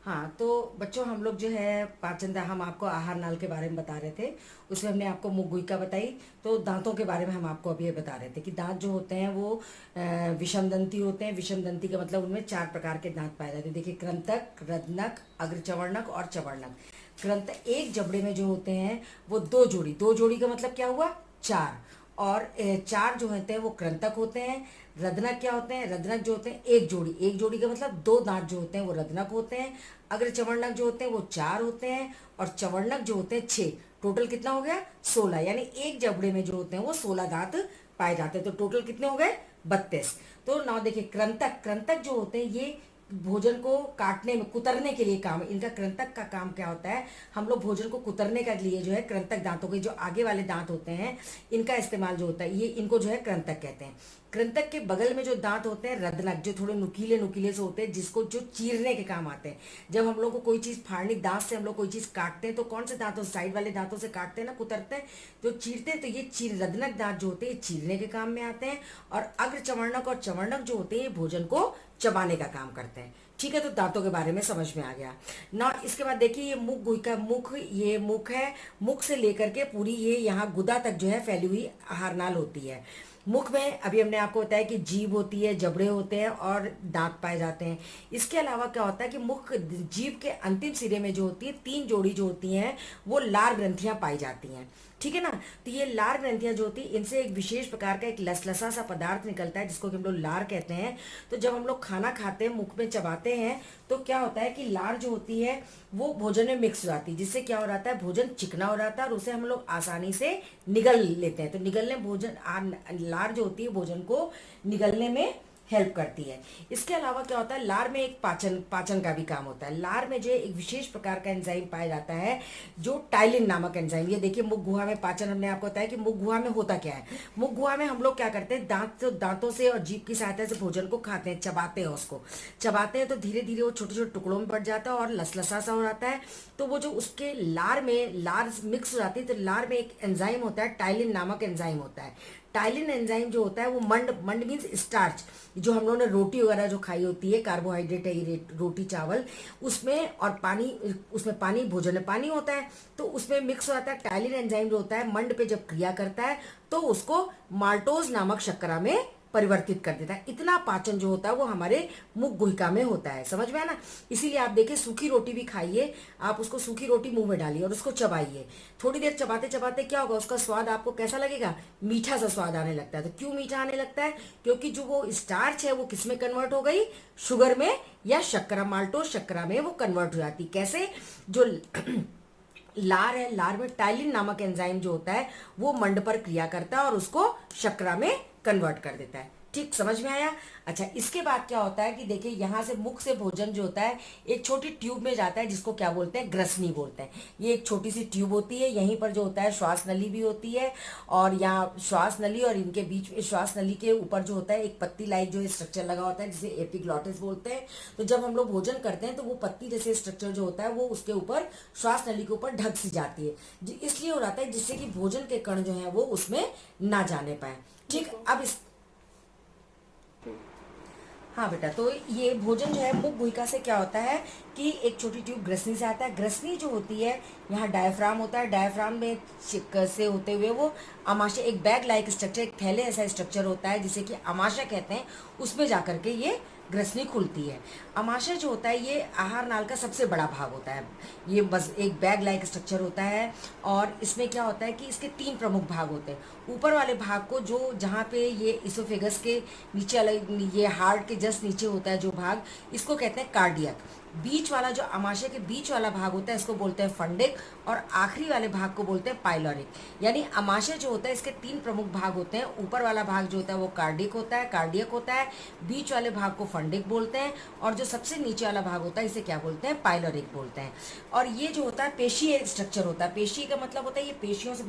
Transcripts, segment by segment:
हाँ, तो बच्चों हम लोग जो है पाचन हम आपको आहार नाल के बारे में बता रहे थे। उसमें हमने आपको मुख गुहिका बताई। तो दांतों के बारे में हम आपको अभी ये बता रहे थे कि दांत जो होते हैं वो विषमदंती होते हैं। विषमदंती का मतलब उनमें 4 प्रकार के दांत पाए जाते हैं। देखिए, कृंतक, रत्नक, अग्रचवर्णक और चवर्णक। कृंतक एक जबड़े में जो होते हैं वो 2 जोड़ी, 2 जोड़ी का मतलब क्या हुआ, 4। और 4 जो होते हैं वो कृंतक होते हैं। रत्नक क्या होते हैं, रत्नक जो होते हैं 1 जोड़ी, 1 जोड़ी का मतलब 2 दांत जो होते हैं वो रत्नक होते हैं। अग्र चवर्णक जो होते हैं वो 4 होते हैं और चवर्णक जो होते हैं 6। टोटल कितना हो गया, 16। यानी एक जबड़े में जो होते हैं वो 16 दांत पाए जाते हैं। तो टोटल कितने हो गए, 32। तो ना देखिए, कृंतक, कृंतक जो होते हैं ये भोजन को काटने में, कुतरने के लिए काम, इनका कृंतक का काम क्या होता है, हम लोग भोजन को कुतरने के लिए जो है कृंतक दांतों के जो आगे वाले दांत होते हैं इनका इस्तेमाल जो होता है, ये इनको जो है कृंतक कहते हैं। कृंतक के बगल में जो दांत होते हैं रत्नक, जो थोड़े नुकीले नुकीले से होते हैं, जिसको जो चीरने के काम आते हैं। जब हम लोग को कोई चीज फाड़नी, दांत से हम लोग कोई चीज काटते हैं तो कौन से दांतों से, साइड वाले दांतों से काटते हैं ना, कुतरते हैं, जो चीरते हैं, तो ये चीर रत्नक दांत जो होते हैं ये चीरने के काम में आते हैं। और अग्र चवर्णक और चवर्णक जो होते हैं ये भोजन को चबाने का काम करते हैं। ठीक है, तो दांतों के बारे में समझ में आ गया ना। इसके बाद देखिए, ये मुख गुहिका, मुख, ये मुख है, मुख से लेकर के पूरी ये यहाँ गुदा तक जो है फैली हुई आहार नाल होती है। मुख में अभी हमने आपको बताया कि जीभ होती है, जबड़े होते हैं और दांत पाए जाते हैं। इसके अलावा क्या होता है कि मुख, जीभ के अंतिम सिरे में जो होती है 3 जोड़ी जो होती हैं वो लार ग्रंथियां पाई जाती हैं। ठीक है ना। तो ये लार ग्रंथियां जो होती है इनसे एक विशेष प्रकार का एक लसलसा सा पदार्थ निकलता है जिसको कि हम लोग लार कहते हैं। तो जब हम लोग खाना खाते हैं, मुख में चबाते हैं, तो क्या होता है कि लार जो होती है वो भोजन में मिक्स हो जाती है, जिससे क्या हो जाता है, भोजन चिकना हो जाता है और उसे हम लोग आसानी से निगल लेते हैं। तो निगलने लार जो होती है भोजन को निगलने में हेल्प करती है। इसके अलावा क्या होता है, लार में एक पाचन पाचन का भी काम होता है। लार में जो एक विशेष प्रकार का एंजाइम पाया जाता है जो टाइलिन नामक एंजाइम। ये देखिए, मुख गुहा में पाचन, हमने आपको बताया कि मुख गुहा में होता क्या है। मुख गुहा में हम लोग क्या करते हैं, दांतों से और जीभ की सहायता से भोजन को खाते हैं, चबाते हैं, उसको चबाते हैं तो धीरे धीरे वो छोटे छोटे टुकड़ों में बढ़ जाता है और लसलसा सा हो जाता है। तो वो जो उसके लार में लार मिक्स हो जाती है, तो लार में एक एंजाइम होता है, टाइलिन नामक एंजाइम होता है। टाइलिन एंजाइम जो होता है वो मंड, मंड मीन्स स्टार्च, जो हम लोगों ने रोटी वगैरह जो खाई होती है, कार्बोहाइड्रेट है ये रोटी चावल, उसमें और पानी, उसमें पानी, भोजन में पानी होता है, तो उसमें मिक्स हो जाता है। टाइलिन एंजाइम जो होता है मंड पे जब क्रिया करता है तो उसको माल्टोज नामक शर्करा में परिवर्तित कर देता है। इतना पाचन जो होता है वो हमारे मुख गुहिका में होता है। समझ में आया ना। इसीलिए आप देखिए, सूखी रोटी भी खाइए, आप उसको सूखी रोटी मुंह में डालिए और उसको चबाइए। थोड़ी देर चबाते चबाते क्या होगा, उसका स्वाद आपको कैसा लगेगा, मीठा सा स्वाद आने लगता है। तो क्यों मीठा आने लगता है, क्योंकि जो वो स्टार्च है वो किस में कन्वर्ट हो गई, शुगर में या शक्करा, माल्टोज शक्करा में वो कन्वर्ट हो जाती। कैसे, जो लार है, लार में टाइलिन नामक एंजाइम जो होता है वो मंड पर क्रिया करता है और उसको शर्करा में कन्वर्ट कर देता है। ठीक, समझ में आया। अच्छा, इसके बाद क्या होता है कि देखिए, यहाँ से मुख से भोजन जो होता है एक छोटी ट्यूब में जाता है जिसको क्या बोलते हैं, ग्रसनी बोलते हैं। ये एक छोटी सी ट्यूब होती है, यहीं पर जो होता है श्वास नली भी होती है और यहाँ श्वास नली और इनके बीच में, श्वास नली के ऊपर जो होता है एक पत्ती लाइक जो स्ट्रक्चर लगा होता है जिसे एपिग्लॉटिस बोलते हैं। तो जब हम लोग भोजन करते हैं तो वो पत्ती जैसे स्ट्रक्चर जो होता है वो उसके ऊपर, श्वास नली के ऊपर ढक सी जाती है, इसलिए हो जाता है जिससे कि भोजन के कण जो है वो उसमें ना जाने पाए। ठीक, अब इस, हाँ बेटा, तो ये भोजन जो है मुख गुहिका से क्या होता है कि एक छोटी ट्यूब ग्रसनी से आता है। ग्रसनी जो होती है, यहाँ डायफ्राम होता है, डायफ्राम में से होते हुए वो आमाशय, एक बैग लाइक स्ट्रक्चर, एक थैले ऐसा स्ट्रक्चर होता है जिसे कि आमाशय कहते हैं, उसमें जाकर के ये ग्रसनी खुलती है। आमाशय जो होता है ये आहार नाल का सबसे बड़ा भाग होता है। ये बस एक बैग लाइक स्ट्रक्चर होता है और इसमें क्या होता है कि इसके 3 प्रमुख भाग होते हैं। ऊपर वाले भाग को, जो जहाँ पे ये इसोफेगस के नीचे वाले, ये हार्ट के जस्ट नीचे होता है जो भाग, इसको कहते हैं कार्डियक। बीच वाला, जो आमाशय के बीच वाला भाग होता है इसको बोलते हैं फंडिक और आखिरी वाले भाग को बोलते हैं पाइलोरिक। यानी आमाशय जो होता है इसके 3 प्रमुख भाग होते हैं। ऊपर वाला भाग जो होता है वो कार्डिक होता है, कार्डियक होता है, बीच वाले भाग को फंडिक बोलते हैं और जो सबसे नीचे वाला भाग होता है इसे क्या बोलते हैं, पाइलोरिक बोलते हैं। और ये जो होता है पेशीय स्ट्रक्चर होता है। पेशी का मतलब होता है ये पेशियों से,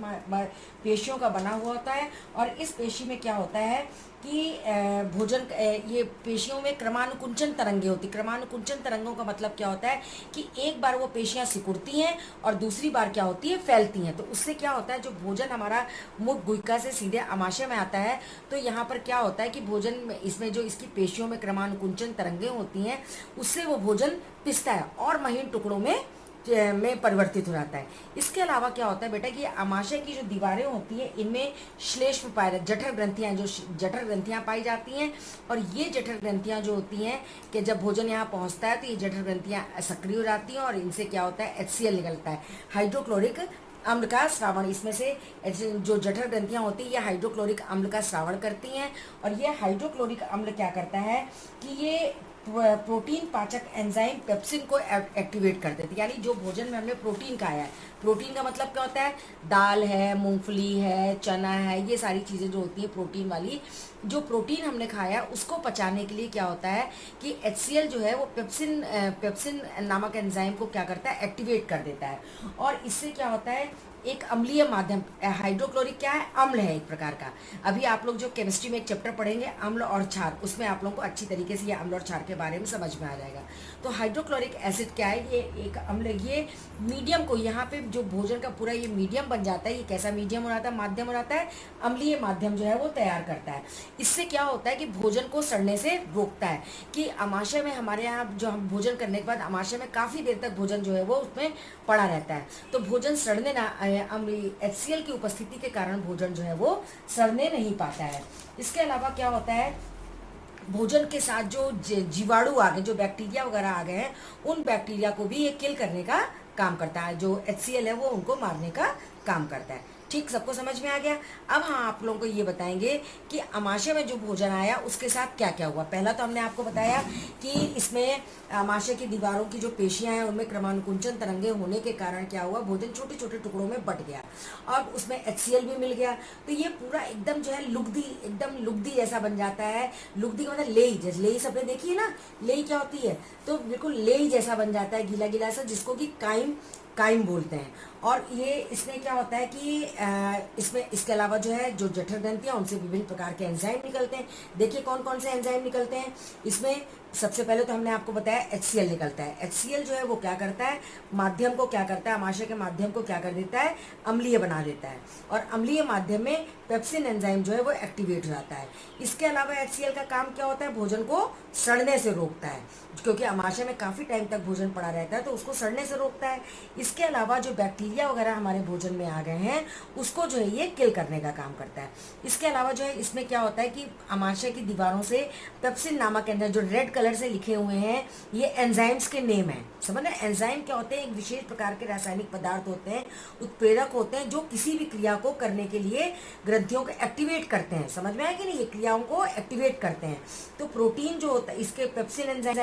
पेशियों का बना हुआ होता है और इस पेशी में क्या होता है कि भोजन ये पेशियों में क्रमानुकुंचन तरंगे होती। क्रमानुकुंचन तरंगों का मतलब क्या होता है कि एक बार वो पेशियां सिकुड़ती हैं और दूसरी बार क्या होती है, फैलती हैं। तो उससे क्या होता है, जो भोजन हमारा मुख गुहिका से सीधे आमाशय में आता है, तो यहाँ पर क्या होता है कि भोजन में इसमें जो इसकी पेशियों में क्रमानुकुंचन तरंगे होती हैं, उससे वो भोजन पिसता है और महीन टुकड़ों में परिवर्तित हो जाता है। इसके अलावा क्या होता है बेटा कि आमाशय की जो दीवारें होती हैं, इनमें श्लेष्म पायरस जठर ग्रंथियां, जो जठर ग्रंथियां पाई जाती हैं। और ये जठर ग्रंथियां जो होती हैं कि जब भोजन यहाँ पहुँचता है तो ये जठर ग्रंथियां सक्रिय हो जाती हैं और इनसे क्या होता है, HCl निकलता है, हाइड्रोक्लोरिक अम्ल का श्रावण। इसमें से जो जठर ग्रंथियां होती हैं ये हाइड्रोक्लोरिक अम्ल का श्रावण करती हैं। और ये हाइड्रोक्लोरिक अम्ल क्या करता है कि ये प्रोटीन पाचक एंजाइम पेप्सिन को एक्टिवेट कर देती है। यानी जो भोजन में हमने प्रोटीन खाया है, प्रोटीन का मतलब क्या होता है, दाल है, मूंगफली है, चना है, ये सारी चीज़ें जो होती हैं प्रोटीन वाली, जो प्रोटीन हमने खाया उसको पचाने के लिए क्या होता है कि HCl जो है वो पेप्सिन नामक एंजाइम को क्या करता है, एक्टिवेट कर देता है। और इससे क्या होता है, एक अम्लीय माध्यम, हाइड्रोक्लोरिक क्या है, अम्ल है एक प्रकार का। अभी आप लोग जो केमिस्ट्री में एक चैप्टर पढ़ेंगे अम्ल और क्षार, उसमें आप लोगों को अच्छी तरीके से ये अम्ल और क्षार के बारे में समझ में आ जाएगा। तो हाइड्रोक्लोरिक एसिड क्या है, ये एक अम्ल, ये मीडियम को, यहाँ पे जो भोजन का पूरा ये मीडियम बन जाता है। ये कैसा मीडियम हो जाता है, माध्यम हो जाता है, अम्लीय माध्यम जो है वो तैयार करता है। इससे क्या होता है कि भोजन को सड़ने से रोकता है। कि आमाशय में हमारे यहाँ जो हम भोजन करने के बाद आमाशय में काफ़ी देर तक भोजन जो है वो उसमें पड़ा रहता है, तो भोजन सड़ने ना, HCl की उपस्थिति के कारण भोजन जो है वो सड़ने नहीं पाता है। इसके अलावा क्या होता है, भोजन के साथ जो जीवाणु आ गए, जो बैक्टीरिया वगैरह आ गए हैं, उन बैक्टीरिया को भी ये किल करने का काम करता है। जो HCl है वो उनको मारने का काम करता है। ठीक, सबको समझ में आ गया। अब हाँ, आप लोगों को ये बताएंगे कि आमाशय में जो भोजन आया उसके साथ क्या क्या हुआ। पहला तो हमने आपको बताया कि इसमें आमाशय की दीवारों की जो पेशियां हैं उनमें क्रमानुकुंचन तरंगे होने के कारण क्या हुआ, भोजन छोटे छोटे टुकड़ों में बट गया और उसमें HCl भी मिल गया। तो ये पूरा एकदम जो है लुगदी, एकदम लुगदी जैसा बन जाता है। लुगदी का मतलब लेई, जैसे लेई सबने देखी है ना, लेई क्या होती है, तो बिल्कुल लेई जैसा बन जाता है, गीला गीला सा, जिसको कि काइम बोलते हैं। और ये इसमें क्या होता है कि इसमें इसके अलावा जो है जो जठर ग्रंथियां, उनसे विभिन्न प्रकार के एंजाइम निकलते हैं। देखिए कौन कौन से एंजाइम निकलते हैं। इसमें सबसे पहले तो हमने आपको बताया HCl निकलता है। HCl जो है वो क्या करता है, माध्यम को क्या करता है, आमाशय के माध्यम को क्या कर देता है, अम्लीय बना देता है। और अम्लीय माध्यम में पेप्सिन एंजाइम जो है वो एक्टिवेट हो जाता है। इसके अलावा HCl का काम क्या होता है, भोजन को सड़ने से रोकता है, क्योंकि आमाशय में काफ़ी टाइम तक भोजन पड़ा रहता है तो उसको सड़ने से रोकता है। इसके अलावा जो बैक्टीरिया वगैरह हमारे भोजन में आ गए हैं उसको जो है ये किल करने का काम करता है। इसके अलावा जो है इसमें क्या होता है कि आमाशय की दीवारों से पेप्सिन नामक एंजाइम, जो रेड कलर से लिखे हुए हैं, ये एंजाइम्स के नेम हैं। समझ रहे, एंजाइम क्या होते हैं, एक विशेष प्रकार के रासायनिक पदार्थ होते हैं, उत्प्रेरक होते हैं, जो किसी भी क्रिया को करने के लिए ग्रंथियों को एक्टिवेट करते हैं। समझ में आया कि नहीं, ये क्रियाओं को एक्टिवेट करते हैं। तो प्रोटीन जो होता है, इसके पेप्सिन एंजाइम,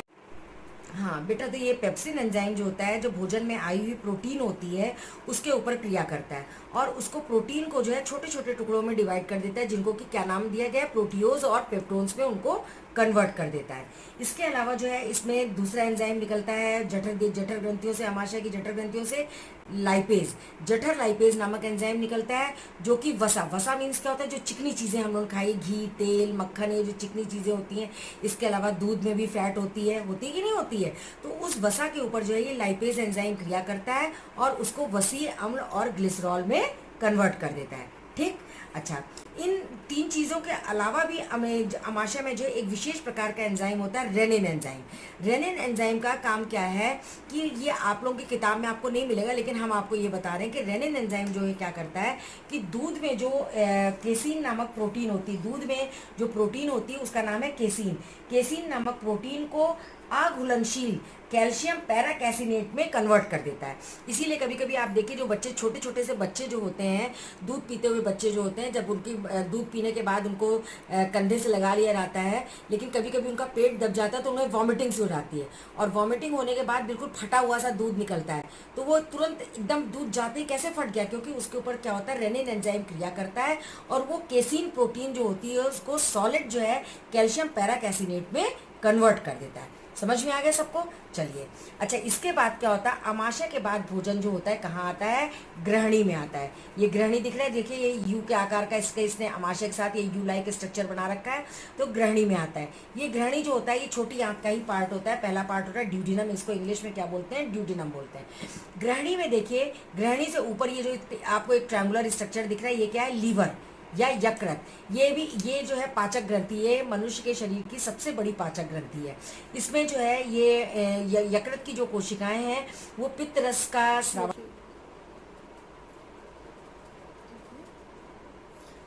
हाँ बेटा, तो ये पेप्सिन एंजाइम जो होता है, जो भोजन में आई हुई प्रोटीन होती है उसके ऊपर क्रिया करता है और उसको, प्रोटीन को जो है छोटे छोटे टुकड़ों में डिवाइड कर देता है, जिनको कि क्या नाम दिया गया है, प्रोटियोज और पेप्टोन्स में उनको कन्वर्ट कर देता है। इसके अलावा जो है इसमें दूसरा एंजाइम निकलता है जठर ग्रंथियों से, आमाशय की जठर ग्रंथियों से, लाइपेज, जठर लाइपेज नामक एंजाइम निकलता है, जो कि वसा मीन्स क्या होता है, जो चिकनी चीज़ें हम लोग खाई, घी, तेल, मक्खन, ये जो चिकनी चीज़ें होती हैं। इसके अलावा दूध में भी फैट होती है कि नहीं होती है, तो उस वसा के ऊपर जो है ये लाइपेज एंजाइम क्रिया करता है और उसको वसीय अम्ल और ग्लिसरॉल में कन्वर्ट कर देता है। ठीक, अच्छा, इन तीन चीज़ों के अलावा भी आमाशय में जो एक विशेष प्रकार का एंजाइम होता है, रेनिन एंजाइम। रेनिन एंजाइम का काम क्या है कि ये आप लोगों की किताब में आपको नहीं मिलेगा, लेकिन हम आपको ये बता रहे हैं कि रेनिन एंजाइम जो है क्या करता है कि दूध में जो केसीन नामक प्रोटीन होती है, दूध में जो प्रोटीन होती है उसका नाम है केसीन। केसीन नामक प्रोटीन को अघुलनशील कैल्शियम पैराकैसिनेट में कन्वर्ट कर देता है। इसीलिए कभी कभी आप देखिए, जो बच्चे, छोटे छोटे से बच्चे जो होते हैं, दूध पीते हुए बच्चे जो होते हैं, जब उनकी दूध पीने के बाद उनको कंधे से लगा लिया जाता है, लेकिन कभी कभी उनका पेट दब जाता है तो उन्हें वॉमिटिंग सी हो जाती है और वॉमिटिंग होने के बाद बिल्कुल फटा हुआ सा दूध निकलता है, तो वो तुरंत एकदम दूध जाते ही कैसे फट गया, क्योंकि उसके ऊपर क्या होता है, रेनिन एंजाइम क्रिया करता है और वो केसीन प्रोटीन जो होती है उसको सॉलिड जो है कैल्शियम पैराकैसिनेट में कन्वर्ट कर देता है। समझ में आ गया सबको? चलिए, अच्छा इसके बाद क्या होता है, आमाशय के बाद भोजन जो होता है कहाँ आता है, ग्रहणी में आता है। ये ग्रहणी दिख रहा है, देखिए ये यू के आकार का इसने आमाशय के साथ ये यू लाइक स्ट्रक्चर बना रखा है, तो ग्रहणी में आता है। ये ग्रहणी जो होता है ये छोटी आंत का ही पार्ट होता है। पहला पार्ट होता है ड्यूडिनम, इसको इंग्लिश में क्या बोलते हैं, ड्यूडिनम बोलते हैं। ग्रहणी में देखिए, ग्रहणी से ऊपर ये जो आपको एक ट्रायंगुलर स्ट्रक्चर दिख रहा है, ये क्या है, लीवर या यकृत। ये जो है पाचक ग्रंथि, ये मनुष्य के शरीर की सबसे बड़ी पाचक ग्रंथि है। इसमें जो है ये यकृत की जो कोशिकाएं हैं वो पित्त रस का स्राव।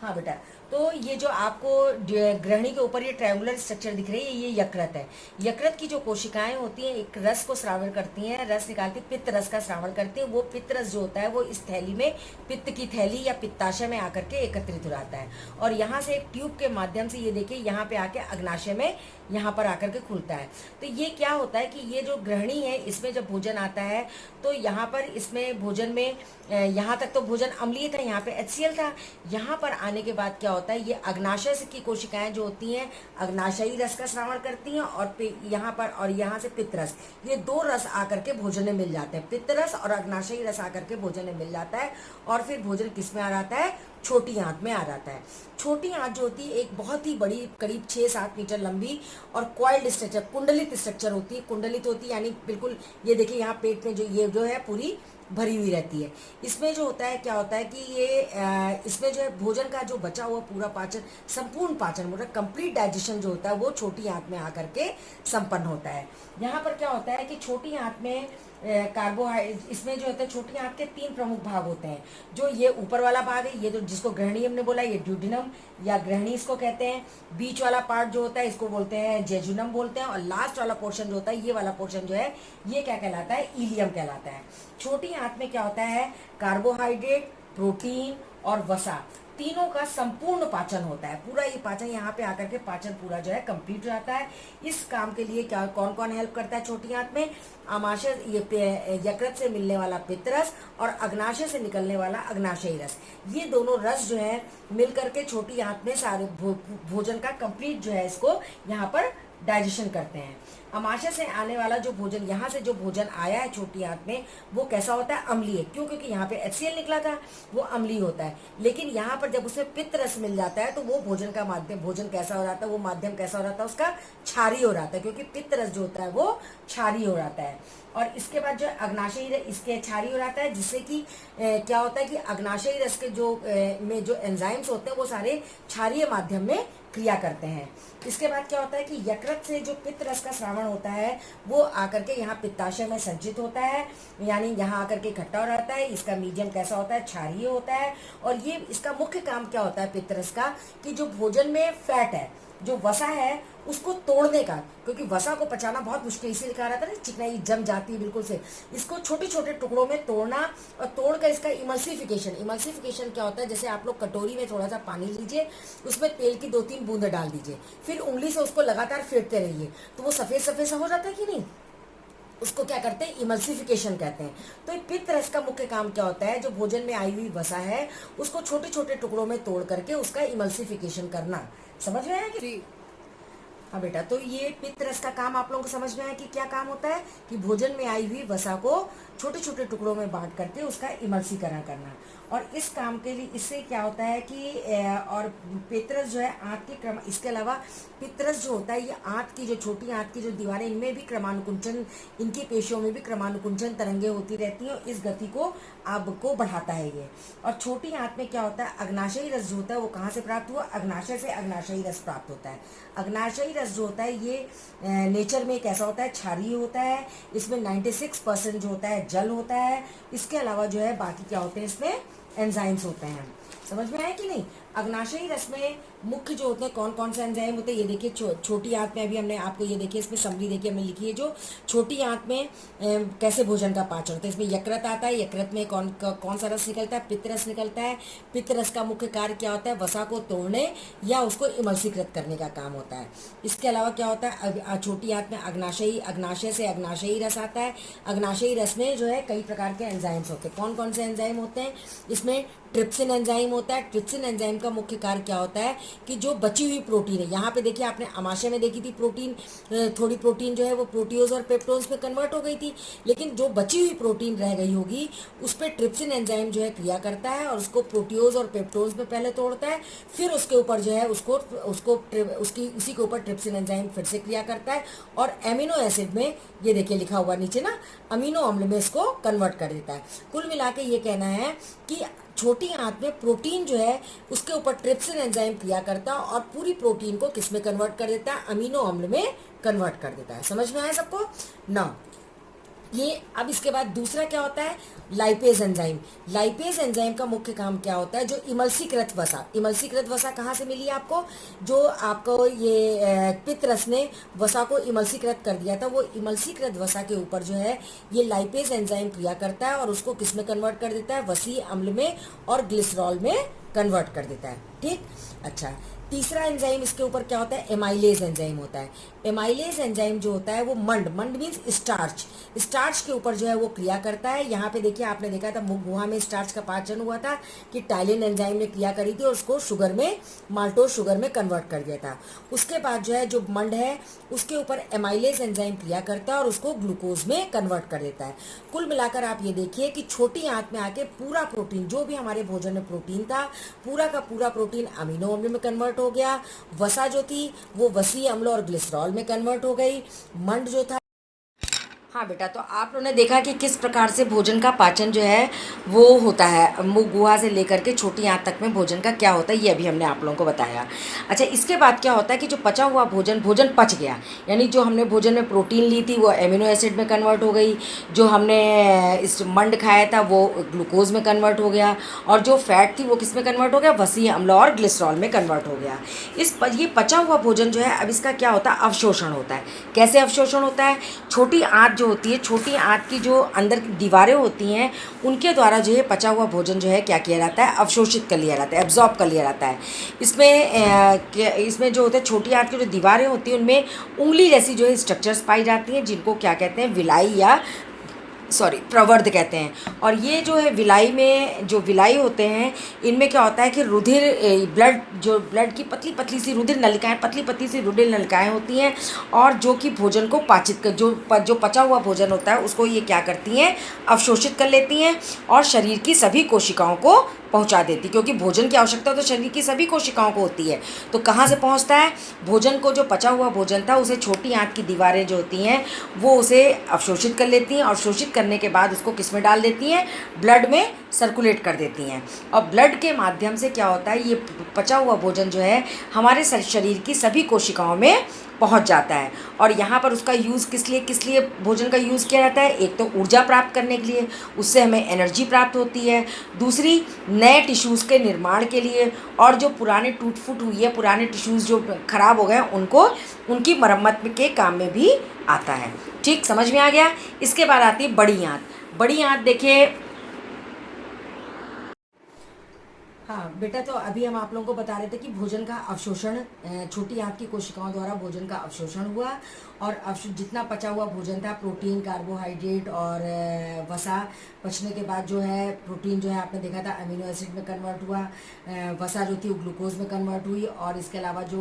हाँ बेटा, तो ये जो आपको ग्रहणी के ऊपर ये ट्रायंगुलर स्ट्रक्चर दिख रही है, ये यकृत है। यकृत की जो कोशिकाएं होती हैं एक रस को श्रावण करती हैं, रस निकालती, पित्त रस का श्रावण करती हैं। वो पित्त रस जो होता है वो इस थैली में, पित्त की थैली या पित्ताशय में आकर के एकत्रित हो जाता है, और यहाँ से एक ट्यूब के माध्यम से ये देखिए यहाँ पे आके अग्नाशय में यहाँ पर आकर के खुलता है। तो ये क्या होता है कि ये जो ग्रहणी है इसमें जब भोजन आता है तो यहाँ पर इसमें भोजन में यहाँ तक तो भोजन अम्लीय था, यहाँ पे HCl था। यहाँ पर आने के बाद क्या होता है, ये अग्नाशय की कोशिकाएं जो होती हैं अग्नाशयी रस का श्रावण करती हैं, और यहाँ पर और यहाँ से पित्त रस, ये दो रस आकर के भोजन में मिल जाते हैं। पित्त रस और अग्नाशयी रस आकर के भोजन में मिल जाता है, और फिर भोजन किस में आ जाता है, छोटी आंत में आ जाता है। छोटी आंत जो होती है एक बहुत ही बड़ी, करीब 6-7 मीटर लंबी और कॉइल्ड स्ट्रक्चर, कुंडलित स्ट्रक्चर होती है। कुंडलित होती है यानी बिल्कुल, ये देखिए यहाँ पेट में ये जो है पूरी भरी हुई रहती है। इसमें जो होता है क्या होता है कि इसमें जो है भोजन का जो बचा हुआ पूरा पाचन, संपूर्ण पाचन मतलब कंप्लीट डाइजेशन जो होता है वो छोटी आंत में आकर के संपन्न होता है। यहाँ पर क्या होता है कि छोटी आंत में कार्बोहाइड्रेट, इसमें जो होता है छोटी आंत के 3 प्रमुख भाग होते हैं। जो ये ऊपर वाला भाग है, ये जो जिसको ग्रहणी हमने बोला, ये ड्यूडिनम या ग्रहणी इसको कहते हैं। बीच वाला पार्ट जो होता है इसको बोलते हैं जेजुनम बोलते हैं, और लास्ट वाला पोर्शन जो होता है, ये वाला पोर्शन जो है ये क्या कहलाता है, इलियम कहलाता है। छोटी आंत में क्या होता है, कार्बोहाइड्रेट, प्रोटीन और वसा, तीनों का संपूर्ण पाचन होता है। पूरा ये पाचन यहाँ पे आकर के पाचन पूरा जो है कंप्लीट हो जाता है। इस काम के लिए क्या कौन कौन हेल्प करता है छोटी आंत में, आमाशय, ये यकृत से मिलने वाला पित्त रस और अग्नाशय से निकलने वाला अग्नाशयी रस, ये दोनों रस जो है मिल करके छोटी आंत में सारे भोजन का कंप्लीट जो है इसको यहाँ पर डाइजेशन करते हैं। आमाशय से आने वाला जो भोजन, यहाँ से जो भोजन आया है छोटी आंत में, वो कैसा होता है, अम्लीय। क्यों? क्योंकि यहाँ पे HCl निकला था, वो अम्लीय होता है। लेकिन यहाँ पर जब उसमें पित्त रस मिल जाता है तो वो भोजन का माध्यम, भोजन कैसा हो जाता है, वो माध्यम कैसा हो जाता है, उसका क्षारीय हो जाता है, क्योंकि पित्त रस जो होता है वो क्षारीय हो जाता है। और इसके बाद जो अग्नाशयी रस इसके क्षारीय हो जाता है, जिससे कि क्या होता है कि अग्नाशयी रस के में जो एंजाइम्स होते हैं वो सारे क्षारीय माध्यम में क्रिया करते हैं। इसके बाद क्या होता है कि यकृत से जो पित्त रस का श्रावण होता है वो आकर के यहाँ पित्ताशय में संचित होता है, यानी यहाँ आकर के इकट्ठा हो जाता है। इसका मीडियम कैसा होता है, क्षारीय होता है। और ये इसका मुख्य काम क्या होता है पित्त रस का, कि जो भोजन में फैट है, जो वसा है, उसको तोड़ने का, क्योंकि वसा को पचाना बहुत मुश्किल, इसीलिए कहा रहता है ना चिकनाई जम जाती है बिल्कुल से। इसको छोटे छोटे टुकड़ों में तोड़ना, और तोड़कर इसका इमल्सिफिकेशन क्या होता है, जैसे आप लोग कटोरी में थोड़ा सा पानी लीजिए, उसमें तेल की 2-3 बूंद डाल दीजिए, फिर उंगली से उसको लगातार फेंटते रहिए, तो वो सफेद सफेद सा हो जाता है कि नहीं, उसको क्या करते हैं, इमल्सिफिकेशन कहते हैं। तो पित्त रस का मुख्य काम क्या होता है, जो भोजन में आई हुई वसा है उसको छोटे छोटे टुकड़ों में तोड़ करके उसका इमल्सिफिकेशन करना। समझ में आया कि? हाँ बेटा, तो ये पित्त रस का काम आप लोगों को समझ में आया कि क्या काम होता है, कि भोजन में आई हुई वसा को छोटे छोटे टुकड़ों में बांट करके उसका इमल्सीकरण करना। और इस काम के लिए इससे क्या होता है कि और पित्त रस जो है आंत के क्रम, इसके अलावा पित्त रस जो होता है ये आंत की, जो छोटी आंत की जो दीवारें, इनमें भी क्रमानुकुंचन, इनकी पेशियों में भी क्रमानुकुंचन तरंगे होती रहती हैं, और इस गति को आपको बढ़ाता है ये। और छोटी आंत में क्या होता है, अग्नाशयी रस जो होता है वो कहाँ से प्राप्त हुआ, अग्नाशय से अग्नाशयी रस प्राप्त होता है। अग्नाशयी रस जो होता है ये नेचर में कैसा होता है, क्षारीय होता है। इसमें 96% जो होता है जल होता है। इसके अलावा जो है बाकी क्या होते हैं, इसमें एंजाइम्स होते हैं। समझ में आया कि नहीं? अग्नाशयी रस में मुख्य जो होते हैं कौन कौन से एंजाइम होते हैं, ये देखिए छोटी आंत में अभी हमने आपको ये देखिए इसमें समरी देखिए हमने लिखी है, जो छोटी आंत में कैसे भोजन का पाचन होता है। इसमें यकृत आता है, यकृत में कौन सा रस निकलता है, पित्त रस निकलता है। पित्त रस का मुख्य कार्य क्या होता है, वसा को तोड़ने या उसको इमल्सीकृत करने का काम होता है। इसके अलावा क्या होता है, छोटी आंत में अग्नाशय से अग्नाशयी रस आता है। अग्नाशयी रस में जो है कई प्रकार के एंजाइम्स होते हैं। कौन कौन से एंजाइम होते हैं, इसमें ट्रिप्सिन एंजाइम होता है। ट्रिप्सिन एंजाइम का मुख्य कार्य क्या होता है कि जो बची हुई प्रोटीन है, यहाँ पे देखिए आपने आमाशय में देखी थी प्रोटीन, थोड़ी प्रोटीन जो है वो प्रोटियोज और पेप्टोन्स में कन्वर्ट हो गई थी, लेकिन जो बची हुई प्रोटीन रह गई होगी उस पर ट्रिप्सिन एंजाइम जो है क्रिया करता है और उसको प्रोटियोज और पेप्टोन्स में पहले तोड़ता है, फिर उसके ऊपर जो है उसको उसको उसकी उसी के ऊपर ट्रिप्सिन एंजाइम फिर से क्रिया करता है और एमिनो एसिड में, ये देखिए लिखा हुआ नीचे ना, अमीनो अम्ल में इसको कन्वर्ट कर देता है। कुल मिला के ये कहना है कि छोटी आंत में प्रोटीन जो है उसके ऊपर ट्रिप्सिन एंजाइम क्रिया करता है और पूरी प्रोटीन को किस में कन्वर्ट कर देता है, अमीनो अम्ल में कन्वर्ट कर देता है। समझ में आया सबको ना? ये अब इसके बाद दूसरा क्या होता है, लाइपेज एंजाइम। लाइपेज एंजाइम का मुख्य काम क्या होता है, जो इमल्सीकृत वसा, इमल्सीकृत वसा कहाँ से मिली आपको, जो आपको ये पित्तरस ने वसा को इमल्सीकृत कर दिया था, वो इमल्सीकृत वसा के ऊपर जो है ये लाइपेज एंजाइम क्रिया करता है और उसको किस में कन्वर्ट कर देता है, वसीय अम्ल में और ग्लिसरॉल में कन्वर्ट कर देता है। ठीक, अच्छा, तीसरा एंजाइम इसके ऊपर क्या होता है, एमाइलेज एंजाइम होता है। एमाइलेज एंजाइम जो होता है वो मंड मीन्स स्टार्च, स्टार्च के ऊपर जो है वो क्रिया करता है। यहाँ पे देखिए आपने देखा था मुख गुहा में स्टार्च का पाचन हुआ था कि टाइलिन एंजाइम ने क्रिया करी थी और उसको शुगर में, माल्टोज शुगर में कन्वर्ट कर दिया था। उसके बाद जो है जो मंड है उसके ऊपर एमाइलेज एंजाइम क्रिया करता है और उसको ग्लूकोज में कन्वर्ट कर देता है। कुल मिलाकर आप ये देखिए कि छोटी आंत में आके पूरा प्रोटीन, जो भी हमारे भोजन में प्रोटीन था, पूरा का पूरा प्रोटीन अमीनो अम्ल में कन्वर्ट हो गया, वसा जो थी वो वसीय अम्ल और ग्लिसरॉल में कन्वर्ट हो गई, मंड जो था। हाँ बेटा, तो आप लोगों ने देखा कि किस प्रकार से भोजन का पाचन जो है वो होता है, मुख गुहा से लेकर के छोटी आंत तक में भोजन का क्या होता है, ये अभी हमने आप लोगों को बताया। अच्छा, इसके बाद क्या होता है कि जो पचा हुआ भोजन, भोजन पच गया, यानी जो हमने भोजन में प्रोटीन ली थी वो एमिनो एसिड में कन्वर्ट हो गई, जो हमने इस मंड खाया था वो ग्लूकोज में कन्वर्ट हो गया और जो फैट थी वो किस में कन्वर्ट हो गया, वसीय अम्ल और ग्लिसरॉल में कन्वर्ट हो गया। ये पचा हुआ भोजन जो है अब इसका क्या होता है, अवशोषण होता है। कैसे अवशोषण होता है, छोटी आंत जो होती है, छोटी आंत की जो अंदर की दीवारें होती हैं उनके द्वारा जो है पचा हुआ भोजन जो है क्या किया जाता है, अवशोषित कर लिया जाता है, एब्जॉर्ब कर लिया जाता है। इसमें जो होता है छोटी आंत की जो दीवारें होती हैं उनमें उंगली जैसी जो है स्ट्रक्चर्स पाई जाती हैं, जिनको क्या कहते हैं, विलाई या प्रवर्ध कहते हैं। और ये जो है विलाई में, जो विलाई होते हैं इनमें क्या होता है कि रुधिर, ब्लड की पतली पतली सी रुधिर नलिकाएं, पतली पतली सी रुधिर नलिकाएं होती हैं और जो कि भोजन को पाचित कर, जो पचा हुआ भोजन होता है उसको ये क्या करती हैं, अवशोषित कर लेती हैं और शरीर की सभी कोशिकाओं को पहुंचा देती, क्योंकि भोजन की आवश्यकता तो शरीर की सभी कोशिकाओं को होती है। तो कहाँ से पहुंचता है भोजन को, जो पचा हुआ भोजन था उसे छोटी आंत की दीवारें जो होती हैं वो उसे अवशोषित कर लेती हैं और शोषित करने के बाद उसको किस में डाल देती हैं, ब्लड में सर्कुलेट कर देती हैं। और ब्लड के माध्यम से क्या होता है, ये पचा हुआ भोजन जो है हमारे शरीर की सभी कोशिकाओं में पहुंच जाता है। और यहाँ पर उसका यूज़ किस लिए भोजन का यूज़ किया जाता है, एक तो ऊर्जा प्राप्त करने के लिए, उससे हमें एनर्जी प्राप्त होती है, दूसरी नए टिश्यूज़ के निर्माण के लिए, और जो पुराने टूट फूट हुई है, पुराने टिश्यूज़ जो ख़राब हो गए उनको, उनकी मरम्मत के काम में भी आता है। ठीक, समझ में आ गया। इसके बाद आती है बड़ी आंत। बड़ी आंत देखिए, हाँ बेटा, तो अभी हम आप लोगों को बता रहे थे कि भोजन का अवशोषण, छोटी आंत की कोशिकाओं द्वारा भोजन का अवशोषण हुआ और जितना पचा हुआ भोजन था, प्रोटीन, कार्बोहाइड्रेट और वसा, पचने के बाद जो है प्रोटीन जो है आपने देखा था अमीनो एसिड में कन्वर्ट हुआ, वसा जो थी वो ग्लूकोज में कन्वर्ट हुई और इसके अलावा जो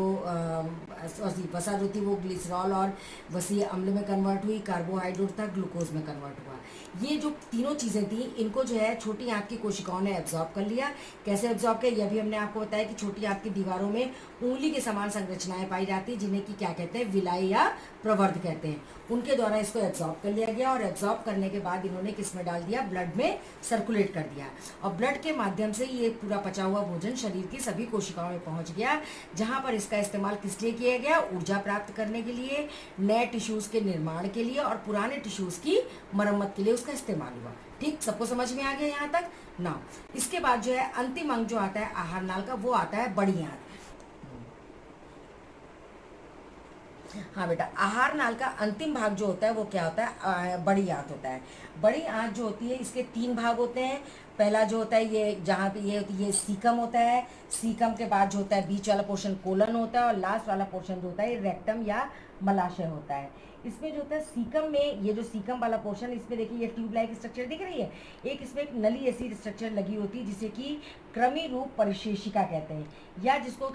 वसा जो थी वो ग्लिसरॉल और वसीय अम्ल में कन्वर्ट हुई, कार्बोहाइड्रेट था ग्लूकोज में कन्वर्ट हुआ। ये जो तीनों चीज़ें थी इनको जो है छोटी आंत की कोशिकाओं ने एब्जॉर्ब कर लिया। कैसे एब्जॉर्ब किया, यह भी हमने आपको बताया कि छोटी आंत की दीवारों में उंगली के समान संरचनाएं पाई जाती हैं, जिन्हें कि क्या कहते हैं, विलाई या प्रवर्ध कहते हैं। उनके द्वारा इसको एब्जॉर्ब कर लिया गया और एब्जॉर्ब करने के बाद इन्होंने किस में डाल दिया, ब्लड में सर्कुलेट कर दिया और ब्लड के माध्यम से ये पूरा पचा हुआ भोजन शरीर की सभी कोशिकाओं में पहुंच गया, जहां पर इसका इस्तेमाल किस लिए किया गया, ऊर्जा प्राप्त करने के लिए, नए टिश्यूज़ के निर्माण के लिए और पुराने टिश्यूज़ की मरम्मत के लिए उसका इस्तेमाल हुआ। ठीक, सबको समझ में आ गया यहाँ तक ना। इसके बाद जो है अंतिम अंग जो आता है आहार नाल का, वो आता है बड़ी आंत। हाँ बेटा, आहार नाल का अंतिम भाग जो होता है वो क्या होता है, बड़ी आंत होता है। बड़ी आंत जो होती है इसके 3 भाग होते हैं। पहला जो होता है ये जहाँ पे ये होती है, ये सीकम होता है। सीकम के बाद जो होता है बीच वाला पोर्शन कोलन होता है और लास्ट वाला पोर्शन जो होता है ये रेक्टम या मलाशय होता है। इसमें जो होता है सीकम में, ये जो सीकम वाला पोर्शन, इसमें देखिए ये ट्यूब लाइक स्ट्रक्चर दिख रही है, एक इसमें एक नली ऐसी स्ट्रक्चर लगी होती है जिसे कि कृमि रूप परिशेषिका कहते हैं, या जिसको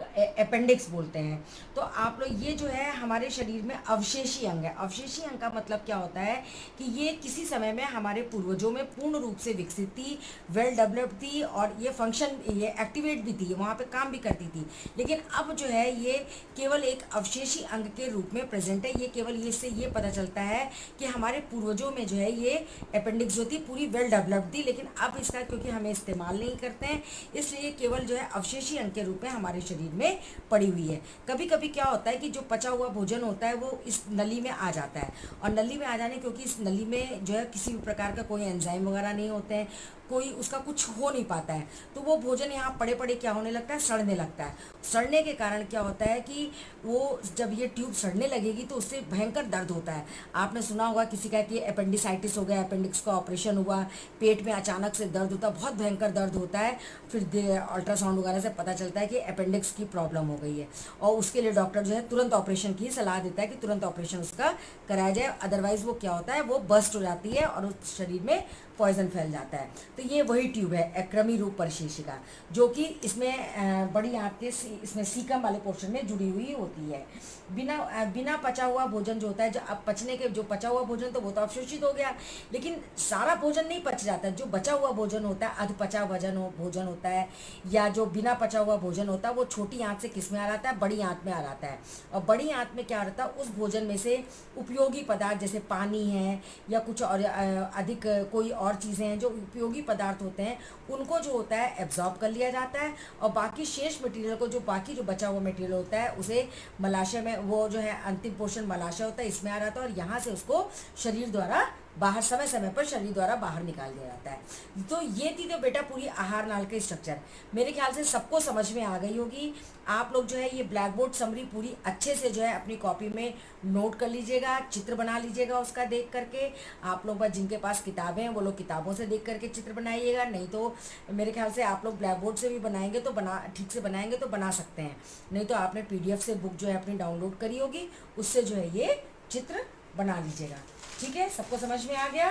अपेंडिक्स बोलते हैं। तो आप लोग ये जो है हमारे शरीर में अवशेषी अंग है। अवशेषी अंग का मतलब क्या होता है कि ये किसी समय में हमारे पूर्वजों में पूर्ण रूप से विकसित थी, वेल डेवलप्ड थी, और ये फंक्शन, ये एक्टिवेट भी थी, वहाँ पे काम भी करती थी। लेकिन अब जो है ये केवल एक अवशेषी अंग के रूप में प्रेजेंट है। ये केवल ये से ये पता चलता है कि हमारे पूर्वजों में जो है ये अपेंडिक्स जो थी पूरी वेल डेवलप्ड थी, लेकिन अब इसका क्योंकि हमें इस्तेमाल नहीं करते हैं, इसलिए केवल जो है अवशेषी अंग के रूप में हमारे शरीर में पड़ी हुई है। कभी कभी क्या होता है कि जो पचा हुआ भोजन होता है वो इस नली में आ जाता है, और नली में आ जाने, क्योंकि इस नली में जो है किसी भी प्रकार का कोई एंजाइम वगैरह नहीं होते हैं, कोई उसका कुछ हो नहीं पाता है, तो वो भोजन यहाँ पड़े पड़े क्या होने लगता है, सड़ने लगता है। सड़ने के कारण क्या होता है कि वो जब ये ट्यूब सड़ने लगेगी तो उससे भयंकर दर्द होता है। आपने सुना होगा किसी का कि अपेंडिसाइटिस हो गया, अपेंडिक्स का ऑपरेशन हुआ, पेट में अचानक से दर्द होता है, बहुत भयंकर दर्द होता है, फिर अल्ट्रासाउंड वगैरह से पता चलता है कि अपेंडिक्स की प्रॉब्लम हो गई है, और उसके लिए डॉक्टर जो है तुरंत ऑपरेशन की सलाह देता है कि तुरंत ऑपरेशन उसका कराया जाए, अदरवाइज वो क्या होता है, वो बस्ट हो जाती है और उस शरीर में पॉइजन फैल जाता है। तो ये वही ट्यूब है अक्रमी रूप परिशेषिका, जो कि इसमें बड़ी आंत के इसमें सीकम वाले पोर्शन में जुड़ी हुई होती है। बिना पचा हुआ भोजन जो होता है, जो अब पचने के जो पचा हुआ भोजन तो वो तो अवशोषित हो गया, लेकिन सारा भोजन नहीं पच जाता। जो बचा हुआ भोजन होता है, अध पचा भोजन होता है, या जो बिना पचा हुआ भोजन होता है, वो छोटी आंत से किस में आ जाता है, बड़ी आंत में आ जाता है। और बड़ी आंत में क्या रहता है, उस भोजन में से उपयोगी पदार्थ जैसे पानी है या कुछ और अधिक कोई और चीज़ें हैं जो उपयोगी पदार्थ होते हैं, उनको जो होता है एब्जॉर्ब कर लिया जाता है, और बाकी शेष मटेरियल को, जो बाकी जो बचा हुआ मटेरियल होता है, उसे मलाशय में, वो जो है अंतिम पोर्शन मलाशय होता है, इसमें आ जाता है, और यहाँ से उसको शरीर द्वारा बाहर समय समय पर शरीर द्वारा बाहर निकाल दिया जाता है। तो ये थी तो बेटा पूरी आहार नाल के स्ट्रक्चर। मेरे ख्याल से सबको समझ में आ गई होगी। आप लोग जो है ये ब्लैक बोर्ड समरी पूरी अच्छे से जो है अपनी कॉपी में नोट कर लीजिएगा, चित्र बना लीजिएगा उसका देख करके। आप लोग जिनके पास किताबें हैं वो लोग किताबों से देख करके चित्र बनाइएगा, नहीं तो मेरे ख्याल से आप लोग ब्लैक बोर्ड से भी बनाएंगे तो ठीक से बनाएंगे तो बना सकते हैं, नहीं तो आपने PDF से बुक जो है अपनी डाउनलोड करी होगी, उससे जो है ये चित्र बना लीजिएगा। ठीक है, सबको समझ में आ गया।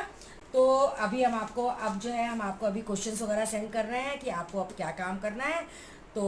तो अभी हम आपको अभी क्वेश्चंस वगैरह सेंड कर रहे हैं कि आपको अब क्या काम करना है, तो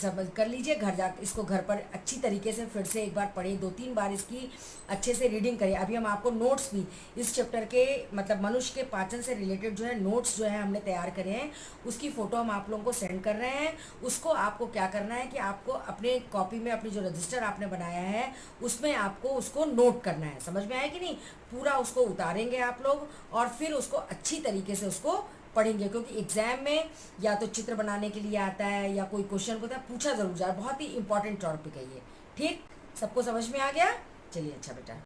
सब कर लीजिए। घर जा इसको घर पर अच्छी तरीके से फिर से एक बार पढ़िए, 2-3 बार इसकी अच्छे से रीडिंग करिए। अभी हम आपको नोट्स भी इस चैप्टर के, मतलब मनुष्य के पाचन से रिलेटेड जो है नोट्स जो है हमने तैयार करे हैं, उसकी फ़ोटो हम आप लोगों को सेंड कर रहे हैं। उसको आपको क्या करना है कि आपको अपने कॉपी में अपनी जो रजिस्टर आपने बनाया है उसमें आपको उसको नोट करना है। समझ में आया कि नहीं? पूरा उसको उतारेंगे आप लोग, और फिर उसको अच्छी तरीके से उसको पढ़ेंगे, क्योंकि एग्जाम में या तो चित्र बनाने के लिए आता है या कोई क्वेश्चन होता है, पूछा जरूर जाए, बहुत ही इंपॉर्टेंट टॉपिक है ये। ठीक, सबको समझ में आ गया? चलिए, अच्छा बेटा।